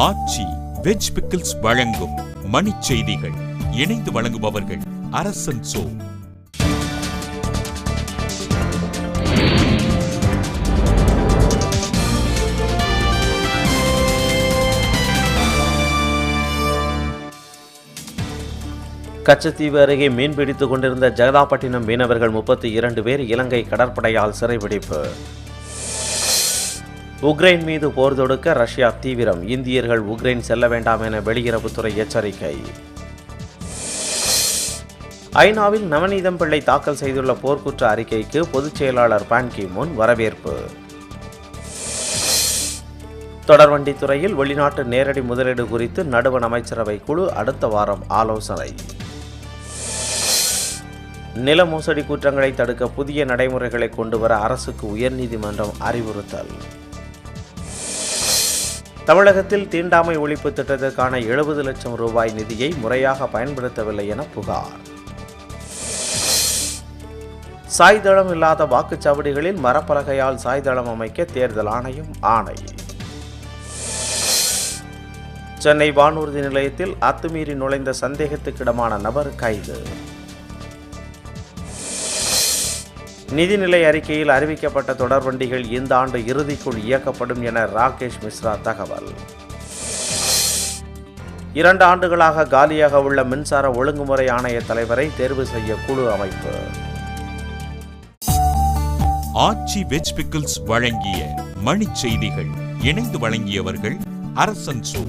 ஆச்சி veg pickles வழங்கும் மணிச் செய்திகள். இணைந்து வழங்குபவர்கள் அரசன் சோ. கச்சத்தீவு அருகே மீன்பிடித்துக் கொண்டிருந்த ஜெகதாப்பட்டினம் மீனவர்கள் 32 பேர் இலங்கை கடற்படையால் சிறைபிடிப்பு. உக்ரைன் மீது போர் தொடுக்க ரஷ்யா தீவிரம், இந்தியர்கள் உக்ரைன் செல்ல வேண்டாம் என வெளியுறவுத்துறை எச்சரிக்கை. ஐநாவில் நவநீதம் பிள்ளை தாக்கல் செய்துள்ள போர்க்குற்ற அறிக்கைக்கு பொதுச் செயலாளர் பான் கி மூன் வரவேற்பு. தொடர்வண்டி துறையில் வெளிநாட்டு நேரடி முதலீடு குறித்து நடுவண் அமைச்சரவை குழு அடுத்த வாரம் ஆலோசனை. நில மோசடி குற்றங்களை தடுக்க புதிய நடைமுறைகளை கொண்டுவர அரசுக்கு உயர்நீதிமன்றம் அறிவுறுத்தல். தமிழகத்தில் தீண்டாமை ஒழிப்பு திட்டத்திற்கான 70 லட்சம் ரூபாய் நிதியை முறையாக பயன்படுத்தவில்லை என புகார். சாய்தளம் இல்லாத வாக்குச்சாவடிகளில் மரப்பலகையால் சாய்தளம் அமைக்க தேர்தல் ஆணையம் ஆணை. சென்னை வானூர்தி நிலையத்தில் அத்துமீறி நுழைந்த சந்தேகத்துக்கிடமான நபர் கைது. நிதிநிலை அறிக்கையில் அறிவிக்கப்பட்ட தொடர்வண்டிகள் இந்த ஆண்டு இறுதிக்குள் இயக்கப்படும் என ராகேஷ் மிஸ்ரா தகவல். 2 ஆண்டுகளாக காலியாக உள்ள மின்சார ஒழுங்குமுறை ஆணைய தலைவரை தேர்வு செய்ய குழு அமைப்பு. ஆச்சி வெஜ் பிக்கிள்ஸ் வழங்கிய மணிச் செய்திகள். இணைந்து வழங்கியவர்கள் அரசன் சோ.